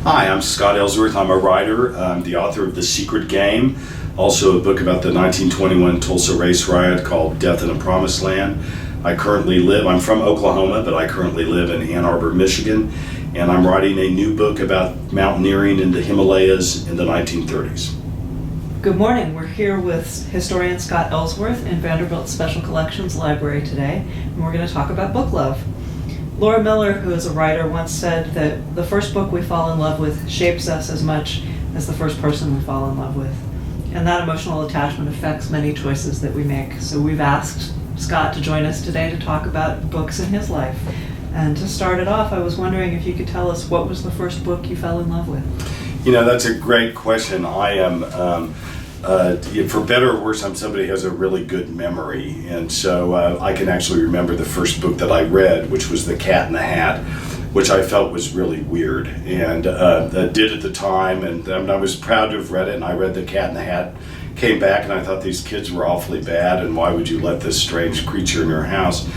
Hi, I'm Scott Ellsworth. I'm a writer. I'm the author of The Secret Game, also a book about the 1921 Tulsa race riot called Death in a Promised Land. I'm from Oklahoma, but I currently live in Ann Arbor, Michigan, and I'm writing a new book about mountaineering in the Himalayas in the 1930s. Good morning. We're here with historian Scott Ellsworth in Vanderbilt Special Collections Library today, and we're going to talk about book love. Laura Miller, who is a writer, once said that the first book we fall in love with shapes us as much as the first person we fall in love with. And that emotional attachment affects many choices that we make. So we've asked Scott to join us today to talk about books in his life. And to start it off, I was wondering if you could tell us what was the first book you fell in love with? You know, that's a great question. I am, for better or worse, I'm somebody who has a really good memory. And so I can actually remember the first book that I read, which was The Cat in the Hat, which I felt was really weird. And did at the time, and I was proud to have read it, and I read The Cat in the Hat, came back, and I thought these kids were awfully bad, and why would you let this strange creature in your house?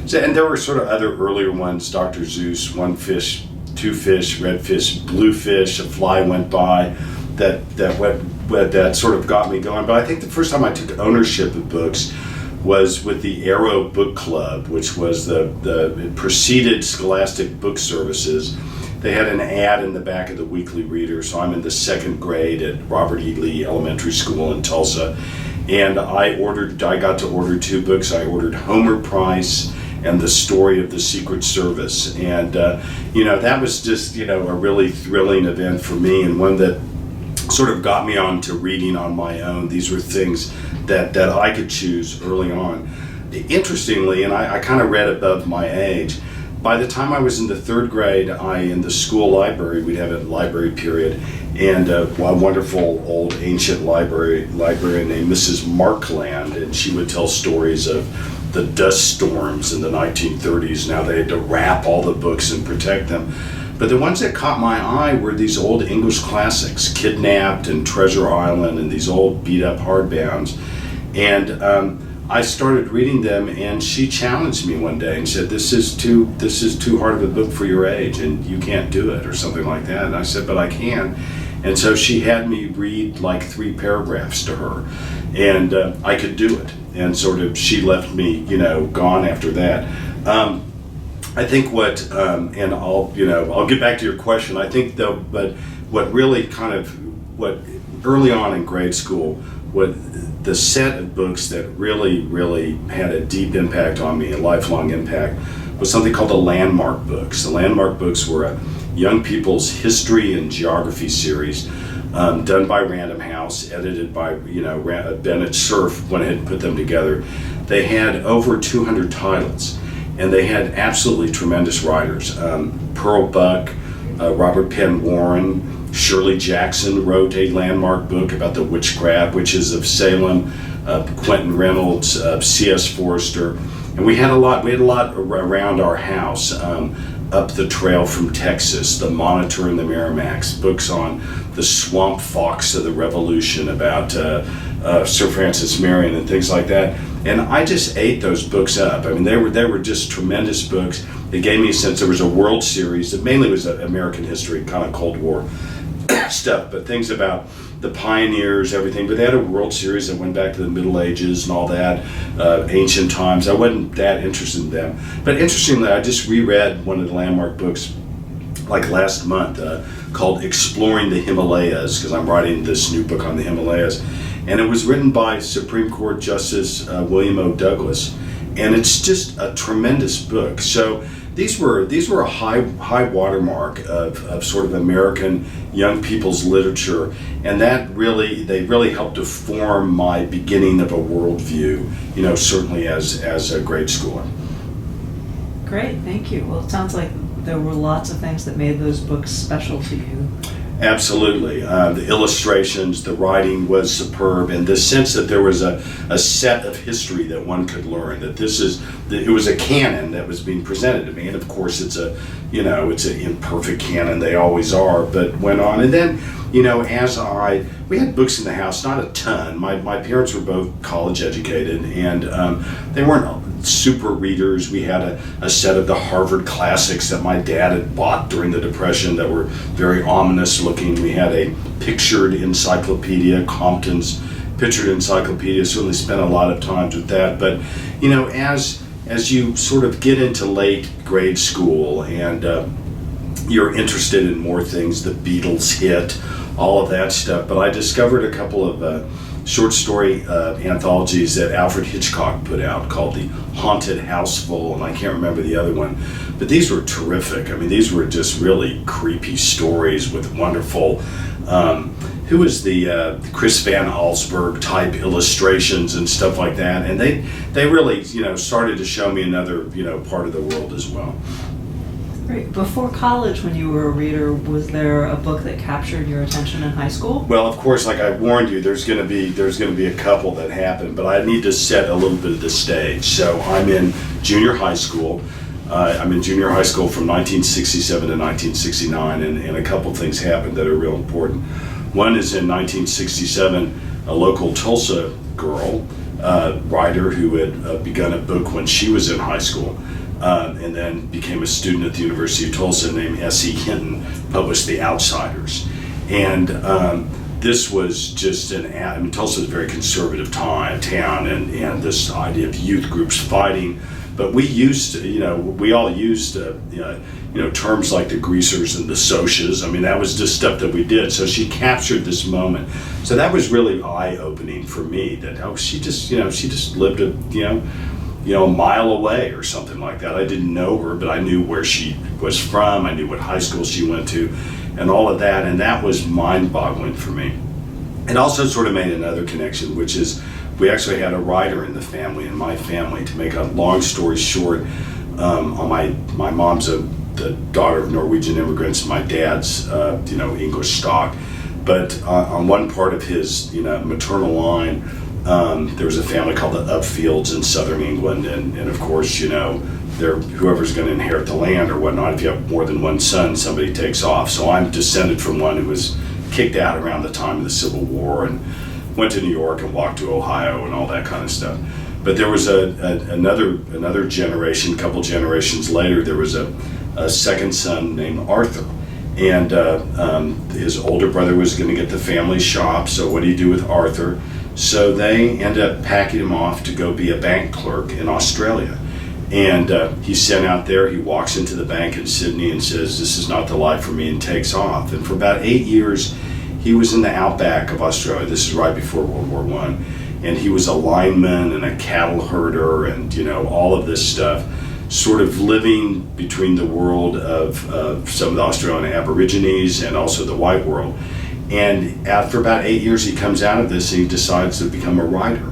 So, and there were sort of other earlier ones, Dr. Seuss, One Fish, Two Fish, Red Fish, Blue Fish, A Fly Went By, that sort of got me going. But I think the first time I took ownership of books was with the Arrow Book Club, which was it preceded Scholastic Book Services. They had an ad in the back of the Weekly Reader, so I'm in the second grade at Robert E. Lee Elementary School in Tulsa, and I got to order two books. I ordered Homer Price and The Story of the Secret Service, and that was just a really thrilling event for me, and one that sort of got me on to reading on my own. These were things that I could choose early on. Interestingly, and I kind of read above my age, by the time I was in the third grade, in the school library, we'd have a library period, and a wonderful old ancient librarian named Mrs. Markland, and she would tell stories of the dust storms in the 1930s. Now they had to wrap all the books and protect them. But the ones that caught my eye were these old English classics, Kidnapped and Treasure Island, and these old beat-up hardbounds. And I started reading them, and she challenged me one day and said, this is too hard of a book for your age, and you can't do it, or something like that. And I said, but I can. And so she had me read like 3 paragraphs to her, and I could do it. And sort of she left me, gone after that. I think and I'll get back to your question. I think though, but what early on in grade school, what the set of books that really had a deep impact on me, a lifelong impact, was something called the Landmark books. The Landmark books were a young people's history and geography series done by Random House, edited by Bennett Cerf went ahead and put them together. They had over 200 titles, and they had absolutely tremendous writers. Pearl Buck, Robert Penn Warren, Shirley Jackson wrote a Landmark book about the witches of Salem, Quentin Reynolds, C.S. Forrester, and we had a lot around our house. Up the Trail from Texas, The Monitor and the Merrimacs, books on the swamp fox of the Revolution, about Sir Francis Marion and things like that. And I just ate those books up. I mean, they were just tremendous books. They gave me a sense. There was a World Series that mainly was American history, kind of Cold War stuff, but things about the pioneers, everything. But they had a World Series that went back to the Middle Ages and all that, ancient times. I wasn't that interested in them. But interestingly, I just reread one of the Landmark books like last month called Exploring the Himalayas, because I'm writing this new book on the Himalayas. And it was written by Supreme Court Justice William O. Douglas. And it's just a tremendous book. So these were a high watermark of sort of American young people's literature, and they really helped to form my beginning of a worldview, certainly as a grade schooler. Great, thank you. Well, it sounds like there were lots of things that made those books special to you. Absolutely. The illustrations, the writing was superb, and the sense that there was a set of history that one could learn, that it was a canon that was being presented to me. And of course it's an imperfect canon, they always are, but went on. And then, we had books in the house, not a ton. My parents were both college educated, and they weren't super readers. We had a set of the Harvard classics that my dad had bought during the Depression that were very ominous looking. We had a pictured encyclopedia, Compton's pictured encyclopedia. Certainly spent a lot of time with that. But as you sort of get into late grade school and you're interested in more things, the Beatles hit, all of that stuff. But I discovered a couple of short story anthologies that Alfred Hitchcock put out called The Haunted Houseful, and I can't remember the other one. But these were terrific. I mean, these were just really creepy stories with wonderful, who was the Chris Van Allsburg type illustrations and stuff like that. And they really, started to show me another, part of the world as well. Great. Before college, when you were a reader, was there a book that captured your attention in high school? Well, of course, like I warned you, there's going to be a couple that happen, but I need to set a little bit of the stage. So I'm in junior high school. I'm in junior high school from 1967 to 1969, and a couple things happened that are real important. One is in 1967, a local Tulsa girl, writer who had begun a book when she was in high school, and then became a student at the University of Tulsa, named S.E. Hinton, published The Outsiders. And this was just Tulsa is a very conservative town, and this idea of youth groups fighting. But we all used terms like the greasers and the socias. I mean, that was just stuff that we did. So she captured this moment. So that was really eye-opening for me, that she just lived a mile away or something like that. I didn't know her, but I knew where she was from. I knew what high school she went to and all of that. And that was mind-boggling for me. It also sort of made another connection, which is we actually had a writer in my family. To make a long story short, my mom's the daughter of Norwegian immigrants. My dad's, English stock. But on one part of his, maternal line, there was a family called the Upfields in southern England, and of course, whoever's going to inherit the land or whatnot, if you have more than one son, somebody takes off. So I'm descended from one who was kicked out around the time of the Civil War and went to New York and walked to Ohio and all that kind of stuff. But there was another generation, couple generations later, there was a second son named Arthur. And his older brother was going to get the family shop, so what do you do with Arthur? So they end up packing him off to go be a bank clerk in Australia. And he's sent out there, he walks into the bank in Sydney and says, "This is not the life for me," and takes off. And for about 8 years, he was in the outback of Australia. This is right before World War I. And he was a lineman and a cattle herder and, all of this stuff, sort of living between the world of some of the Australian Aborigines and also the white world. And after about 8 years, he comes out of this and he decides to become a writer.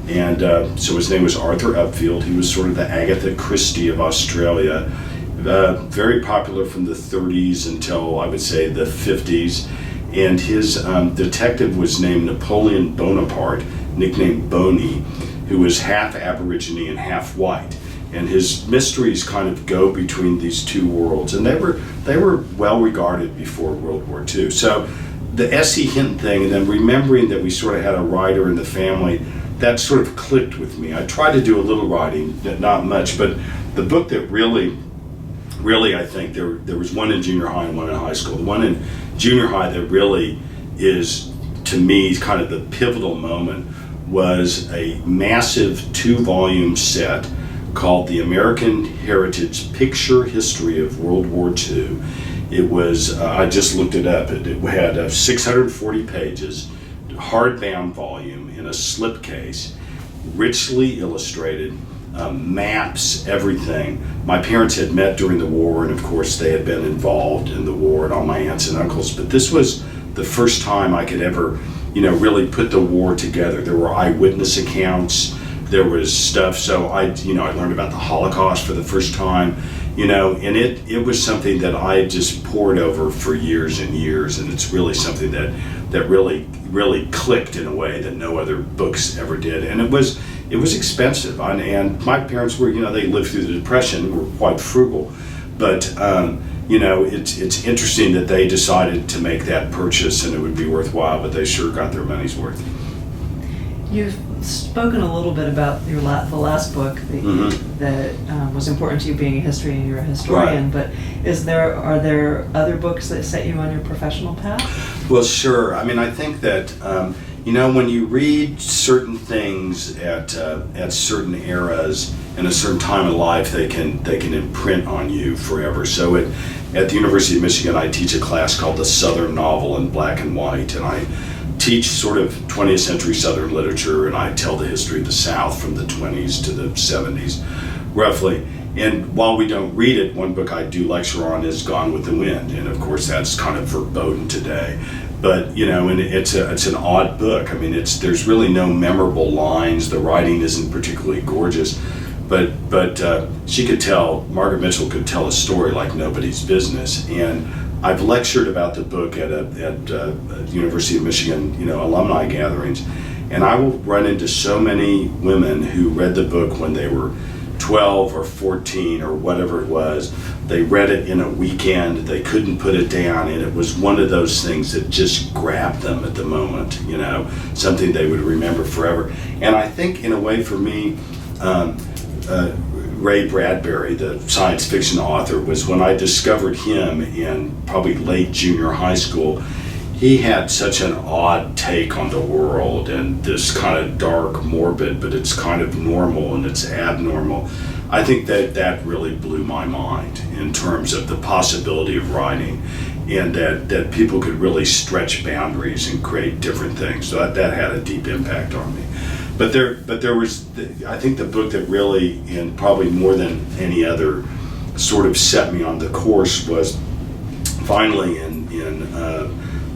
And so his name was Arthur Upfield. He was sort of the Agatha Christie of Australia, very popular from the 30s until I would say the 50s. And his detective was named Napoleon Bonaparte, nicknamed Boney, who was half Aborigine and half white. And his mysteries kind of go between these two worlds. And they were well regarded before World War II. So the S.E. Hinton thing, and then remembering that we sort of had a writer in the family, that sort of clicked with me. I tried to do a little writing, not much, but the book that really I think there was one in junior high and one in high school. The one in junior high that really is, to me, kind of the pivotal moment was a massive 2-volume set called The American Heritage Picture History of World War II. It was, I just looked it up, it had 640 pages, hardbound volume in a slipcase, richly illustrated, maps, everything. My parents had met during the war, and of course they had been involved in the war, and all my aunts and uncles, but this was the first time I could ever, really put the war together. There were eyewitness accounts, there was stuff, so I learned about the Holocaust for the first time, and it was something that I just pored over for years and years, and it's really something that really clicked in a way that no other books ever did. And it was expensive, and my parents were, they lived through the Depression, were quite frugal, but it's interesting that they decided to make that purchase, and it would be worthwhile, but they sure got their money's worth. You've spoken a little bit about the last book that was important to you, being a history, and you're a historian. Right. But are there other books that set you on your professional path? Well, sure. I mean, I think that when you read certain things at certain eras in a certain time of life, they can imprint on you forever. So at the University of Michigan, I teach a class called the Southern Novel in Black and White, and I teach sort of 20th century Southern literature, and I tell the history of the South from the 20s to the 70s, roughly. And while we don't read it, one book I do lecture on is Gone with the Wind, and of course that's kind of verboten today. But and it's an odd book. I mean, there's really no memorable lines. The writing isn't particularly gorgeous, but she could tell. Margaret Mitchell could tell a story like nobody's business. And I've lectured about the book at University of Michigan, alumni gatherings, and I will run into so many women who read the book when they were 12 or 14 or whatever it was. They read it in a weekend, they couldn't put it down, and it was one of those things that just grabbed them at the moment, something they would remember forever. And I think in a way for me, Ray Bradbury, the science fiction author, was when I discovered him in probably late junior high school. He had such an odd take on the world, and this kind of dark, morbid, but it's kind of normal and it's abnormal. I think that really blew my mind in terms of the possibility of writing, and that people could really stretch boundaries and create different things. So that had a deep impact on me. But there was, I think the book that really, and probably more than any other, sort of set me on the course was finally in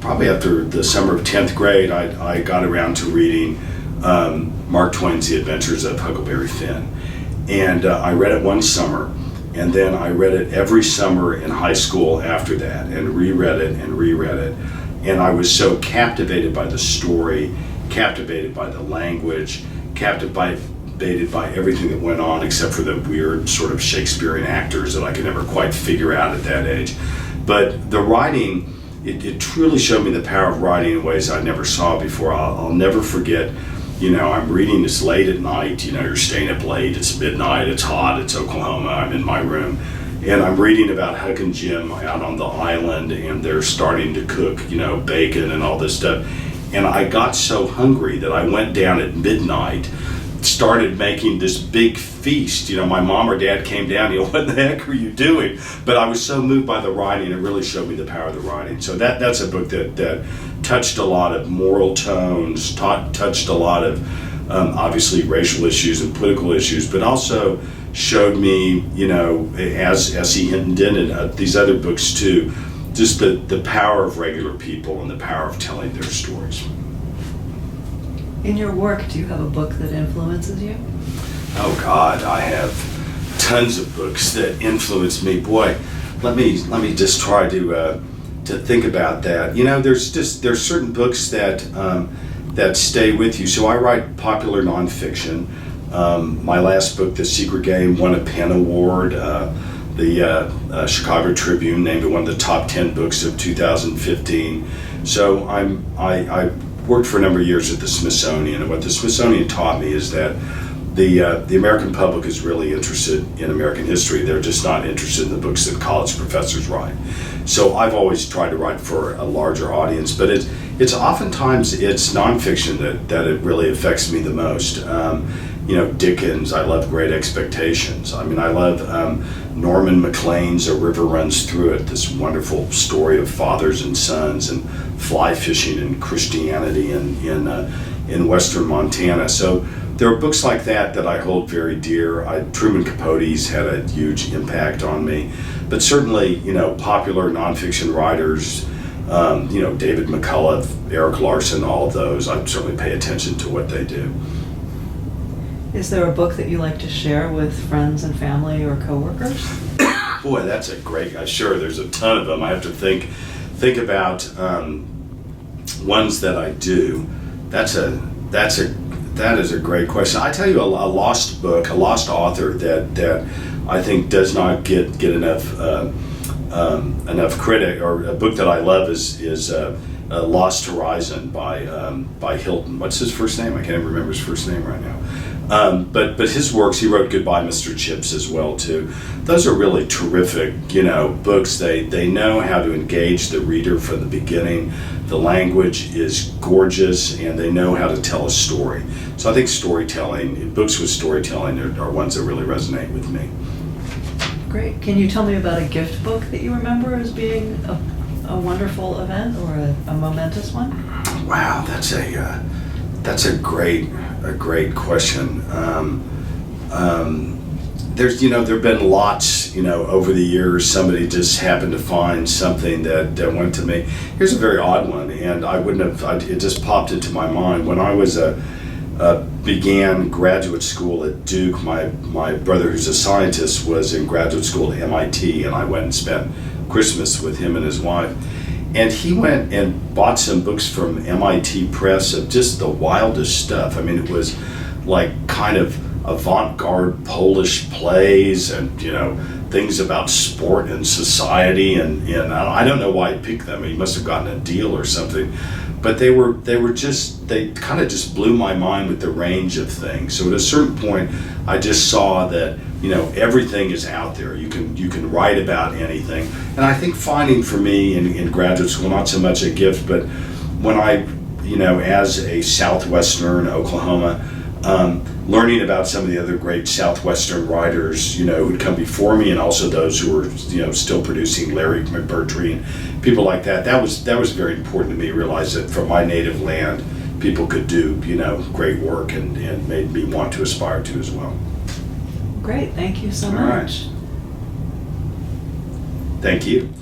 probably after the summer of 10th grade, I got around to reading Mark Twain's The Adventures of Huckleberry Finn. And I read it one summer, and then I read it every summer in high school after that, and reread it. And I was so captivated by the story, captivated by the language, captivated by everything that went on, except for the weird sort of Shakespearean actors that I could never quite figure out at that age. But the writing, it truly showed me the power of writing in ways I never saw before. I'll never forget, I'm reading this late at night, you're staying up late, it's midnight, it's hot, it's Oklahoma, I'm in my room, and I'm reading about Huck and Jim out on the island, and they're starting to cook, bacon and all this stuff. And I got so hungry that I went down at midnight, started making this big feast. My mom or dad came down, what the heck are you doing? But I was so moved by the writing, it really showed me the power of the writing. So that's a book that touched a lot of moral tones, touched a lot of obviously racial issues and political issues, but also showed me, as he hinted in these other books too, just the power of regular people and the power of telling their stories. In your work, do you have a book that influences you? Oh God, I have tons of books that influence me. Boy, let me just try to think about that. There's certain books that stay with you. So I write popular nonfiction. My last book, The Secret Game, won a PEN Award. The Chicago Tribune named it one of the top 10 books of 2015. So I worked for a number of years at the Smithsonian, and what the Smithsonian taught me is that the American public is really interested in American history. They're just not interested in the books that college professors write. So I've always tried to write for a larger audience, but it's oftentimes it's nonfiction that it really affects me the most. Dickens, I love Great Expectations. I mean, I love Norman Maclean's A River Runs Through It, this wonderful story of fathers and sons and fly fishing and Christianity in western Montana. So there are books like that I hold very dear. Truman Capote's had a huge impact on me. But certainly, popular nonfiction writers, David McCullough, Eric Larson, all of those, I certainly pay attention to what they do. Is there a book that you like to share with friends and family or coworkers? Boy, that's a great. Sure, there's a ton of them. I have to think about ones that I do. That is a great question. I tell you, a lost book, a lost author that I think does not get enough credit, or a book that I love is Lost Horizon by Hilton. What's his first name? I can't even remember his first name right now. But his works, he wrote Goodbye, Mr. Chips as well too. Those are really terrific, books. They know how to engage the reader from the beginning. The language is gorgeous, and they know how to tell a story. So I think books with storytelling are ones that really resonate with me. Great. Can you tell me about a gift book that you remember as being a wonderful event or a momentous one? Wow, that's a great question. There've been lots, over the years. Somebody just happened to find something that went to me. Here's a very odd one, and it just popped into my mind when I was began graduate school at Duke. My brother, who's a scientist, was in graduate school at MIT, and I went and spent Christmas with him and his wife. And he went and bought some books from MIT Press of just the wildest stuff. I mean, it was like kind of avant-garde Polish plays and, things about sport and society. And I don't know why he picked them. He must have gotten a deal or something. But they kind of just blew my mind with the range of things. So at a certain point, I just saw that, everything is out there. You can write about anything. And I think finding for me in graduate school, not so much a gift, but when I, as a Southwestern Oklahoma, learning about some of the other great Southwestern writers, who'd come before me, and also those who were, still producing, Larry McMurtry and people like that. That was very important to me. Realize that from my native land, people could do, great work, and made me want to aspire to as well. Great, thank you so much. All right. Thank you.